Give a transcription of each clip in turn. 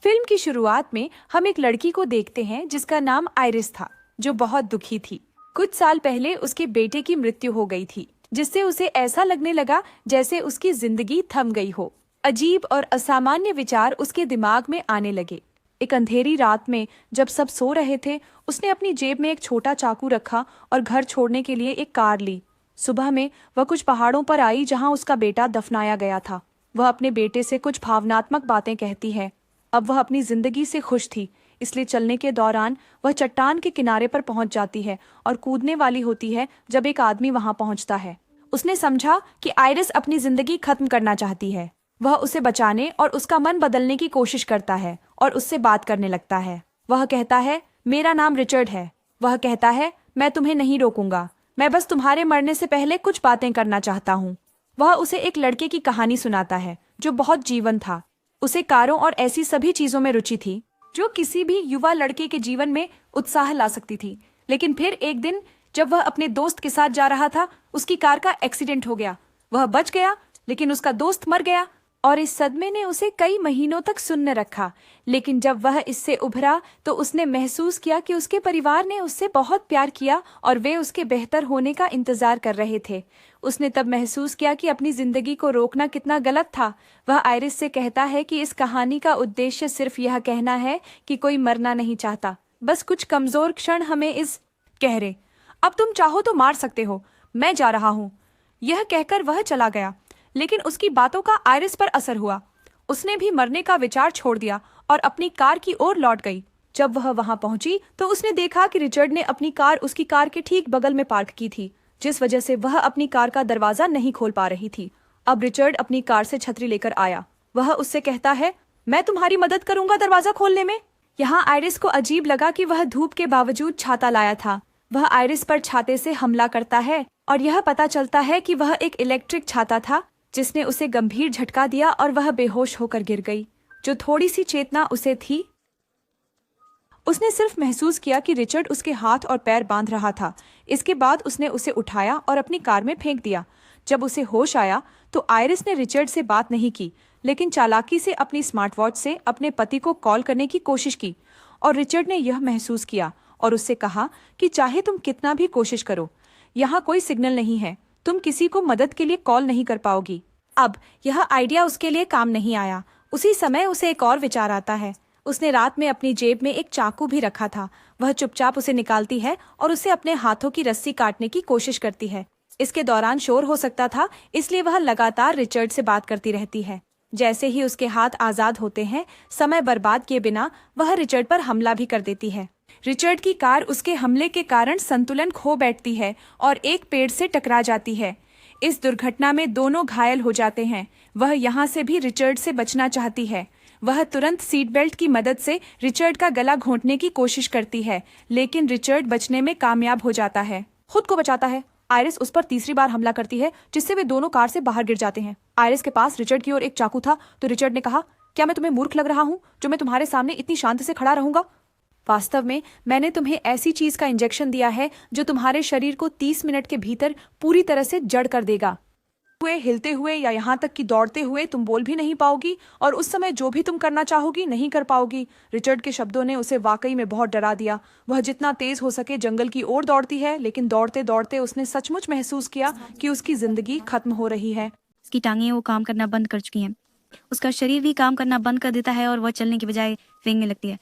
Film की शुरुआत में हम एक लड़की को देखते हैं जिसका नाम आइरिस था, जो बहुत दुखी थी। कुछ साल पहले उसके बेटे की मृत्यु हो गई थी, जिससे उसे ऐसा लगने लगा जैसे उसकी जिंदगी थम गई हो। अजीब और असामान्य विचार उसके दिमाग में आने लगे। एक अंधेरी रात में जब सब सो रहे थे, उसने अपनी जेब में एक छोटा चाकू रखा और घर छोड़ने के लिए एक कार ली। सुबह में वह कुछ पहाड़ों पर आई जहां उसका बेटा दफनाया गया था। वह अपने बेटे से कुछ भावनात्मक बातें कहती है। अब वह अपनी जिंदगी से खुश थी, इसलिए चलने के दौरान वह चट्टान के किनारे पर पहुंच जाती है और कूदने वाली होती है जब एक आदमी वहां पहुंचता है। उसने समझा कि आइरिस अपनी जिंदगी खत्म करना चाहती है। वह उसे बचाने और उसका मन बदलने की कोशिश करता है और उससे बात करने लगता है। वह कहता है, मेरा नाम रिचर्ड है। वह कहता है, मैं तुम्हें नहीं रोकूंगा, मैं बस तुम्हारे मरने से पहले कुछ बातें करना चाहता हूँ। वह उसे एक लड़के की कहानी सुनाता है जो बहुत जीवन था। उसे कारों और ऐसी सभी चीजों में रुचि थी जो किसी भी युवा लड़के के जीवन में उत्साह ला सकती थी। लेकिन फिर एक दिन जब वह अपने दोस्त के साथ जा रहा था, उसकी कार का एक्सीडेंट हो गया। वह बच गया, लेकिन उसका दोस्त मर गया और इस सदमे ने उसे कई महीनों तक सुन्न रखा। लेकिन जब वह इससे उभरा तो उसने महसूस किया कि उसके परिवार ने उससे बहुत प्यार किया और वे उसके बेहतर होने का इंतजार कर रहे थे। उसने तब महसूस किया कि अपनी जिंदगी को रोकना कितना गलत था। वह आइरिस से कहता है कि इस कहानी का उद्देश्य सिर्फ यह कहना है कि कोई मरना नहीं चाहता, बस कुछ कमजोर क्षण हमें इस कह रहे, अब तुम चाहो तो मार सकते हो, मैं जा रहा हूँ। यह कहकर वह चला गया, लेकिन उसकी बातों का आइरिस पर असर हुआ। उसने भी मरने का विचार छोड़ दिया और अपनी कार की ओर लौट गई। जब वह वहां पहुंची तो उसने देखा कि रिचर्ड ने अपनी कार उसकी कार के ठीक बगल में पार्क की थी, जिस वजह से वह अपनी कार का दरवाजा नहीं खोल पा रही थी। अब रिचर्ड अपनी कार से छतरी लेकर आया। वह उससे कहता है, मैं तुम्हारी मदद करूंगा दरवाजा खोलने में। यहाँ आइरिस को अजीब लगा कि वह धूप के बावजूद छाता लाया था। वह आइरिस पर छाते से हमला करता है और यह पता चलता है कि वह एक इलेक्ट्रिक छाता था, जिसने उसे गंभीर झटका दिया और वह बेहोश होकर गिर गई। जो थोड़ी सी चेतना उसे थी, उसने सिर्फ महसूस किया कि रिचर्ड उसके हाथ और पैर बांध रहा था। इसके बाद उसने उसे उठाया और अपनी कार में फेंक दिया। जब उसे होश आया तो आइरिस ने रिचर्ड से बात नहीं की, लेकिन चालाकी से अपनी स्मार्ट वॉच से अपने पति को कॉल करने की कोशिश की। और रिचर्ड ने यह महसूस किया और उससे कहा कि चाहे तुम कितना भी कोशिश करो, यहाँ कोई सिग्नल नहीं है, तुम किसी को मदद के लिए कॉल नहीं कर पाओगी। अब यह आइडिया उसके लिए काम नहीं आया। उसी समय उसे एक और विचार आता है। उसने रात में अपनी जेब में एक चाकू भी रखा था। वह चुपचाप उसे निकालती है और उसे अपने हाथों की रस्सी काटने की कोशिश करती है। इसके दौरान शोर हो सकता था, इसलिए वह लगातार रिचर्ड से बात करती रहती है। जैसे ही उसके हाथ आजाद होते हैं, समय बर्बाद किए बिना वह रिचर्ड पर हमला भी कर देती है। रिचर्ड की कार उसके हमले के कारण संतुलन खो बैठती है और एक पेड़ से टकरा जाती है। इस दुर्घटना में दोनों घायल हो जाते हैं। वह यहाँ से भी रिचर्ड से बचना चाहती है। वह तुरंत सीट बेल्ट की मदद से रिचर्ड का गला घोंटने की कोशिश करती है, लेकिन रिचर्ड बचने में कामयाब हो जाता है, खुद को बचाता है। आइरिस उस पर तीसरी बार हमला करती है, जिससे वे दोनों कार से बाहर गिर जाते हैं। आइरिस के पास रिचर्ड की ओर एक चाकू था, तो रिचर्ड ने कहा, क्या मैं तुम्हें मूर्ख लग रहा हूँ जो मैं तुम्हारे सामने इतनी शांति से खड़ा रहूंगा? वास्तव में मैंने तुम्हें ऐसी चीज का इंजेक्शन दिया है जो तुम्हारे शरीर को 30 मिनट के भीतर पूरी तरह से जड़ कर देगा। हिलते हुए या यहाँ तक कि दौड़ते हुए तुम बोल भी नहीं पाओगी और उस समय जो भी तुम करना चाहोगी नहीं कर पाओगी। रिचर्ड के शब्दों ने उसे वाकई में बहुत डरा दिया। वह जितना तेज हो सके जंगल की ओर दौड़ती है, लेकिन दौड़ते दौड़ते उसने सचमुच महसूस किया कि उसकी जिंदगी खत्म हो रही है। उसकी टांगें वो काम करना बंद कर चुकी हैं। उसका शरीर भी काम करना बंद कर देता है और वह चलने की बजाय रेंगने लगती है।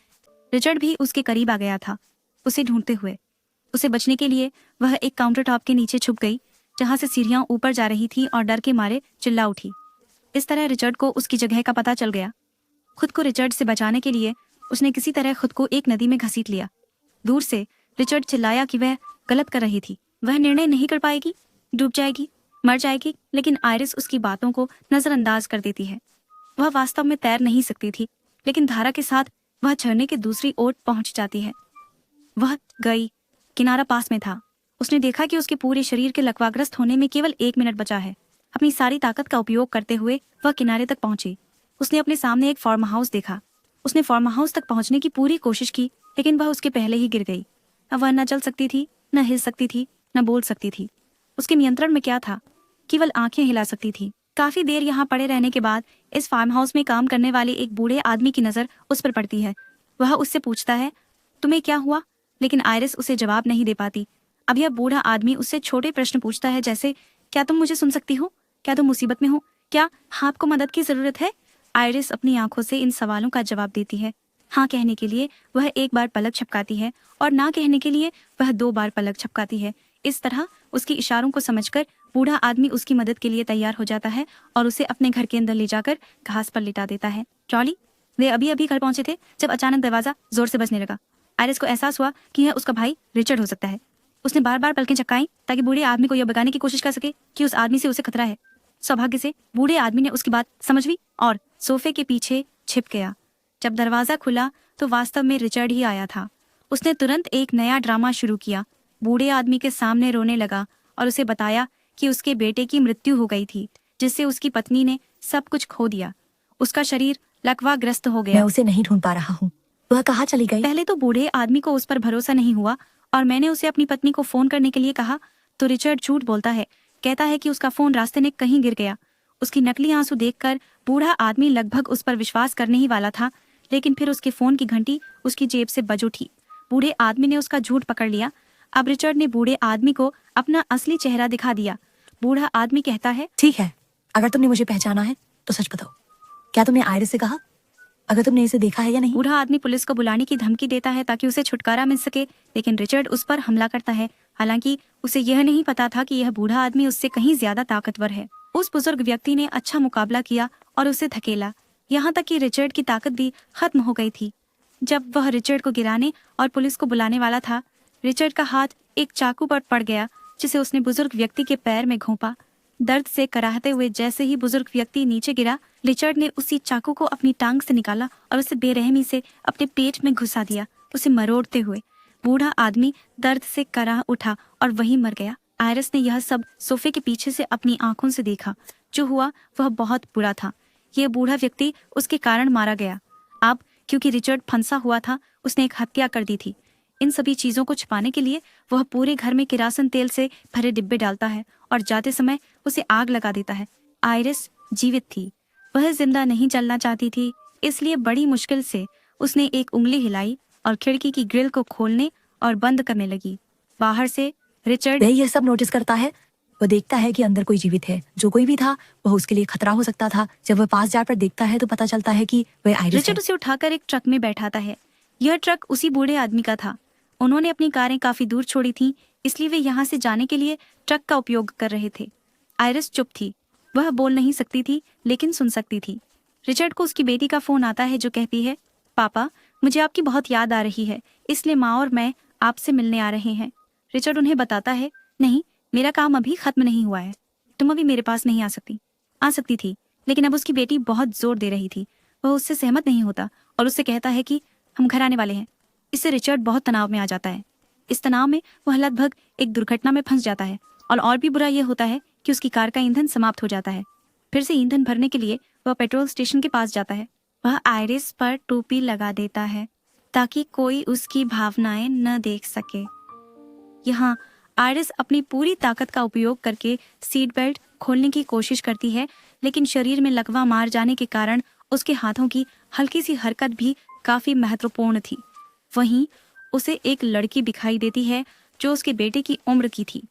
रिचर्ड भी उसके करीब आ गया था, उसे ढूंढते हुए। उसे बचने के लिए वह एक काउंटर टॉप के नीचे छुप गई, जहां से सीढ़ियां ऊपर जा रही थी, और डर के मारे चिल्ला उठी। इस तरह रिचर्ड को उसकी जगह का पता चल गया। खुद को रिचर्ड से बचाने के लिए उसने किसी तरह खुद को एक नदी में घसीट लिया। दूर से रिचर्ड चिल्लाया कि वह गलत कर रही थी, वह निर्णय नहीं कर पाएगी, डूब जाएगी, मर जाएगी। लेकिन आइरिस उसकी बातों को नजरअंदाज कर देती है। वह वास्तव में तैर नहीं सकती थी, लेकिन धारा के साथ वह झरने के दूसरी ओर पहुंच जाती है। वह गई, किनारा पास में था। उसने देखा कि उसके पूरे शरीर के लकवाग्रस्त होने में केवल 1 मिनट बचा है। अपनी सारी ताकत का उपयोग करते हुए वह किनारे तक पहुंची। उसने अपने सामने एक फार्म हाउस देखा। उसने फार्म हाउस तक पहुंचने की पूरी कोशिश की, लेकिन वह उसके पहले ही गिर गई। अब वह न चल सकती थी, न हिल सकती थी, न बोल सकती थी। उसके नियंत्रण में क्या था? केवल आंखें हिला सकती थी। काफी देर यहाँ पड़े रहने के बाद इस फार्म हाउस में काम करने वाले एक बूढ़े आदमी की नजर उस पर पड़ती है। वह उससे पूछता है, तुम्हें क्या हुआ? लेकिन आयरिस उसे जवाब नहीं दे पाती। अब यह बूढ़ा आदमी उससे छोटे प्रश्न पूछता है, जैसे क्या तुम मुझे सुन सकती हो? क्या तुम मुसीबत में हो? क्या आपको मदद की जरूरत है? आयरिस अपनी आंखों से इन सवालों का जवाब देती है। हाँ कहने के लिए वह एक बार पलक झपकाती है और ना कहने के लिए वह 2 बार पलक झपकाती है। इस तरह उसकी इशारों को समझकर बूढ़ा आदमी उसकी मदद के लिए तैयार हो जाता है और उसे अपने घर के अंदर ले जाकर घास पर लिटा देता है। ट्रॉली, वे अभी अभी घर पहुंचे थे जब अचानक दरवाजा जोर से बजने लगा। आयरिस को एहसास हुआ कि यह उसका भाई रिचर्ड हो सकता है। उसने बार बार पलकें झपकाई ताकि बूढ़े आदमी को यह बताने की कोशिश कर सके कि उस आदमी से उसे खतरा है। सौभाग्य से बूढ़े आदमी ने उसकी बात समझ ली और सोफे के पीछे छिप गया। जब दरवाजा खुला तो वास्तव में रिचर्ड ही आया था। उसने तुरंत एक नया ड्रामा शुरू किया। बूढ़े आदमी के सामने रोने लगा और उसे बताया कि उसके बेटे की मृत्यु हो गई थी, जिससे उसकी पत्नी ने सब कुछ खो दिया। उसका शरीर लकवाग्रस्त हो मैं गया। उसे नहीं ढूंढ पा रहा हूँ। वह कहाँ चली गई? पहले तो बूढ़े आदमी को उस पर भरोसा नहीं हुआ और मैंने उसे अपनी पत्नी को फोन करने के लिए कहा तो रिचर्ड झूठ बोलता है। कहता है कि उसका फोन रास्ते में कहीं गिर गया। उसकी नकली आंसू देखकर बूढ़ा आदमी लगभग उस पर विश्वास करने ही वाला था, लेकिन फिर उसके फोन की घंटी उसकी जेब से बज उठी। बूढ़े आदमी ने उसका झूठ पकड़ लिया। अब रिचर्ड ने बूढ़े आदमी को अपना असली चेहरा दिखा दिया। बूढ़ा आदमी कहता है, ठीक है, अगर तुमने मुझे पहचाना है तो सच बताओ, क्या तुमने आयरिस से कहा? अगर तुमने इसे देखा है या नहीं? बूढ़ा आदमी पुलिस को बुलाने की धमकी देता है ताकि उसे छुटकारा मिल सके, लेकिन रिचर्ड उस पर हमला करता है। हालांकि उसे यह नहीं पता था कि यह बूढ़ा आदमी उससे कहीं ज्यादा ताकतवर है। उस बुजुर्ग व्यक्ति ने अच्छा मुकाबला किया और उसे धकेला, यहाँ तक कि रिचर्ड की ताकत भी खत्म हो गई थी। जब वह रिचर्ड को गिराने और पुलिस को बुलाने वाला था, रिचर्ड का हाथ एक चाकू पर पड़ गया, जिसे उसने बुजुर्ग व्यक्ति के पैर में घोंपा। दर्द से कराहते हुए जैसे ही बुजुर्ग व्यक्ति नीचे गिरा, रिचर्ड ने उसी चाकू को अपनी टांग से निकाला और उसे बेरहमी से अपने पेट में घुसा दिया, उसे मरोड़ते हुए। बूढ़ा आदमी दर्द से कराह उठा और वहीं मर गया। आयरिस ने यह सब सोफे के पीछे से अपनी आंखों से देखा। जो हुआ वह बहुत बुरा था। यह बूढ़ा व्यक्ति उसके कारण मारा गया। अब क्योंकि रिचर्ड फंसा हुआ था, उसने एक हत्या कर दी थी। इन सभी चीजों को छिपाने के लिए वह पूरे घर में किरासन तेल से भरे डिब्बे डालता है और जाते समय उसे आग लगा देता है। आयरिस जीवित थी। वह जिंदा नहीं चलना चाहती थी, इसलिए बड़ी मुश्किल से उसने एक उंगली हिलाई और खिड़की की ग्रिल को खोलने और बंद करने लगी। बाहर से रिचर्ड वह यह सब नोटिस करता है। वह देखता है कि अंदर कोई जीवित है। जो कोई भी था वह उसके लिए खतरा हो सकता था। जब वह पास जाकर देखता है तो पता चलता है कि वह आयरिस है। रिचर्ड उसे उठाकर एक ट्रक में बैठाता है। यह ट्रक उसी बूढ़े आदमी का था। उन्होंने अपनी कारें काफी दूर छोड़ी थीं, इसलिए वे यहाँ से जाने के लिए ट्रक का उपयोग कर रहे थे। आयरिस चुप थी। वह बोल नहीं सकती थी, लेकिन सुन सकती थी। रिचर्ड को उसकी बेटी का फोन आता है, जो कहती है, पापा, मुझे आपकी बहुत याद आ रही है, इसलिए माँ और मैं आपसे मिलने आ रहे हैं। रिचर्ड उन्हें बताता है, नहीं, मेरा काम अभी खत्म नहीं हुआ है। तुम अभी मेरे पास नहीं आ सकती। आ सकती थी, लेकिन अब उसकी बेटी बहुत जोर दे रही थी। वह उससे सहमत नहीं होता और उससे कहता है कि हम घर आने वाले हैं। इससे रिचर्ड बहुत तनाव में आ जाता है। इस तनाव में वह लगभग एक दुर्घटना में फंस जाता है और भी बुरा यह होता है कि उसकी कार का ईंधन समाप्त हो जाता है। फिर से ईंधन भरने के लिए वह पेट्रोल स्टेशन के पास जाता है। वह आयरिस पर टोपी लगा देता है ताकि कोई उसकी भावनाएं न देख सके। यहाँ आयरिस अपनी पूरी ताकत का उपयोग करके सीट बेल्ट खोलने की कोशिश करती है, लेकिन शरीर में लकवा मार जाने के कारण उसके हाथों की हल्की सी हरकत भी काफी महत्वपूर्ण थी। वहीं उसे एक लड़की दिखाई देती है जो उसके बेटे की उम्र की थी।